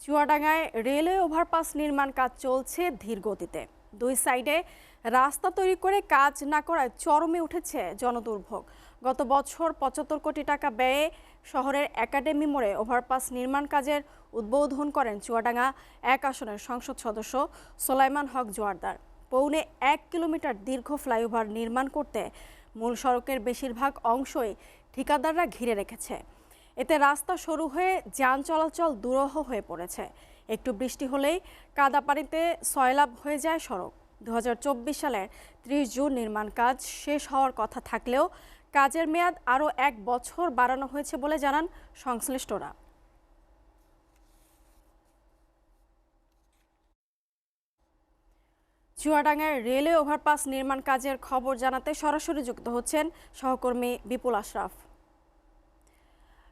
চুয়াডাঙ্গায় railway overpass নির্মাণ কাজ চলছে ধীর গতিতে। দুই সাইডে রাস্তা তৈরি করে কাজ না করায় চরমে উঠেছে জনদুর্ভোগ। গত বছর ৭৫ কোটি টাকা ব্যয়ে শহরের একাডেমি মোড়ে ওভারপাস নির্মাণ কাজের উদ্বোধন করেন চুয়াডাঙ্গা ১ আসনের সংসদ সদস্য সোলাইমান হক জোয়ারদার। পৌনে ১ কিলোমিটার দীর্ঘ ফ্লাইওভার নির্মাণ করতে মূল সড়কের বেশিরভাগ অংশই ঠিকাদাররা ঘিরে রেখেছে। এতে রাস্তা সরু হয়ে যান চলাচল দুরূহ হয়ে পড়েছে। একটু বৃষ্টি হলেই কাদা পানিতে সয়লাব হয়ে যায় সড়ক। ২০২৪ সালের ৩০ জুন নির্মাণ কাজ শেষ হওয়ার কথা থাকলেও কাজের মেয়াদ আরও ১ বছর বাড়ানো হয়েছে বলে জানান সংশ্লিষ্টরা। চুয়াডাঙ্গায় রেলওয়ে ওভারপাস নির্মাণ কাজের খবর জানাতে সরাসরি যুক্ত হচ্ছেন সহকর্মী বিপুল আশরাফ।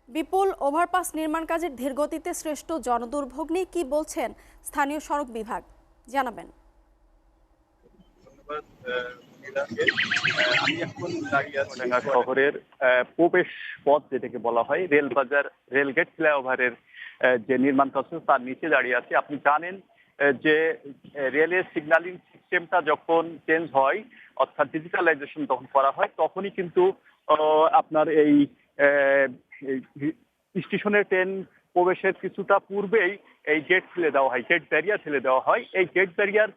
বিপুল, ওভারপাস নির্মাণ কাজের ধীরগতিতে শ্রেষ্ঠ জনদুর্ভোগ নিয়ে কি বলছেন স্থানীয় সড়ক বিভাগ, জানাবেন। আমি এখন দাঁড়িয়ে আছি শহরের প্রবেশ পথ যেটাকে বলা হয় রেলবাজার রেলগেট ফ্লাইওভারের যে নির্মাণ কাজ তার নিচে দাঁড়িয়ে আছি। আপনি জানেন যে রেলের সিগন্যালিং সিস্টেমটা যখন চেঞ্জ হয়, অর্থাৎ ডিজিটালাইজেশন যখন করা হয়, তখনই কিন্তু আপনার এই স্টেশনের ট্রেন প্রবেশের কিছুটা পূর্বেই এই গেট ফেলে দেওয়া হয়, গেট ব্যারিয়ার ফেলে দেওয়া হয়। এই গেট ব্যারিয়ার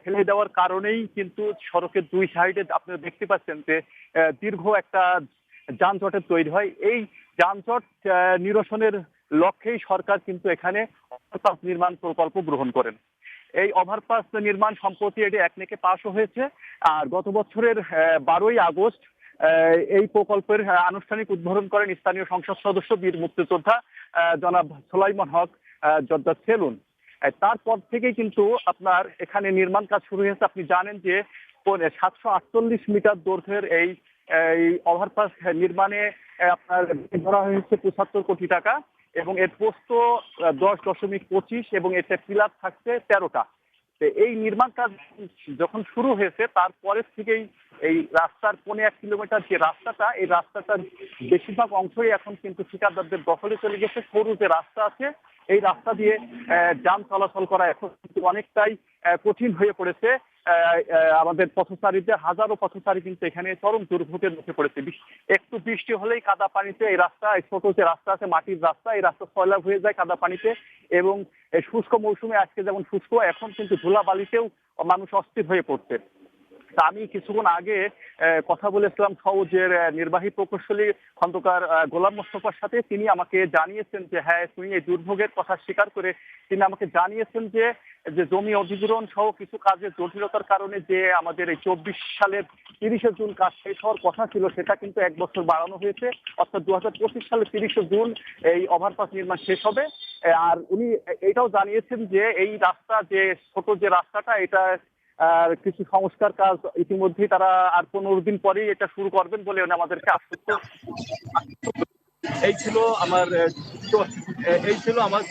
ফেলে দেওয়ার কারণেই কিন্তু সড়কের দুই সাইডে আপনারা দেখতে পাচ্ছেন যে দীর্ঘ একটা যানজটের তৈরি হয়। এই যানজট নিরসনের লক্ষ্যেই সরকার কিন্তু এখানে ওভারপাস নির্মাণ প্রকল্প গ্রহণ করেন। এই ওভারপাস নির্মাণ সম্প্রতি এটি একনেকে পাশও হয়েছে। আর গত বছরের ১২ই আগস্ট এই প্রকল্পের আনুষ্ঠানিক উদ্বোধন করেন স্থানীয় সংসদ সদস্য বীর মুক্তিযোদ্ধা জনাব সোলাইমান হক জোয়ারদার সেলুন। তারপর থেকেই কিন্তু আপনার এখানে নির্মাণ কাজ শুরু হয়েছে। আপনি জানেন যে ৭৪৮ মিটার দৈর্ঘ্যের এই ওভারপাস নির্মাণে আপনার ধরা হয়েছে ৭৫ কোটি টাকা এবং এর পোস্ত ১০.২৫ এবং এতে পিলার থাকছে ১৩টা। এই নির্মাণ কাজ যখন শুরু হয়েছে তারপরের থেকেই এই রাস্তার ১.৫ কিলোমিটার যে রাস্তাটা, এই রাস্তাটার বেশিরভাগ অংশই এখন কিন্তু ঠিকাদারদের দখলে চলে গেছে। সরু যে রাস্তা আছে এই রাস্তা দিয়ে যান চলাচল করা এখন কিন্তু অনেকটাই কঠিন হয়ে পড়েছে। আমাদের পথচারীদের হাজারো পথচারী কিন্তু এখানে চরম দুর্ভোগের মুখে পড়েছে। একটু বৃষ্টি হলেই কাদা পানিতে এই রাস্তা, এই ছোট যে রাস্তা আছে মাটির রাস্তা, এই রাস্তা সয়লাব হয়ে যায় কাদা পানিতে। এবং শুষ্ক মৌসুমে আজকে যেমন শুষ্ক, এখন কিন্তু ধুলাবালিতেও মানুষ অস্থির হয়ে পড়ছে। তা আমি কিছুক্ষণ আগে কথা বলেছিলাম সওজের নির্বাহী প্রকৌশলী খন্দকার গোলাম মোস্তফার সাথে। তিনি আমাকে জানিয়েছেন যে হ্যাঁ, তিনি এই দুর্ভোগের কথা স্বীকার করে তিনি আমাকে জানিয়েছেন যে জমি অধিগ্রহণ সহ কিছু কাজের জটিলতার কারণে যে আমাদের এই ২৪ সালের ৩০শে জুন কাজ শেষ হওয়ার কথা ছিল সেটা কিন্তু ১ বছর বাড়ানো হয়েছে। অর্থাৎ ২০২৫ সালের ৩০শে জুন এই ওভারপাস নির্মাণ শেষ হবে। আর উনি এটাও জানিয়েছেন যে এই রাস্তা যে ছোট যে রাস্তাটা, এটা আর কিছু সংস্কার কাজ ইতিমধ্যেই তারা আর ১৫ দিন পরেই এটা শুরু করবেন বলে আমাদেরকে আশ্বস্ত। এই ছিল আমার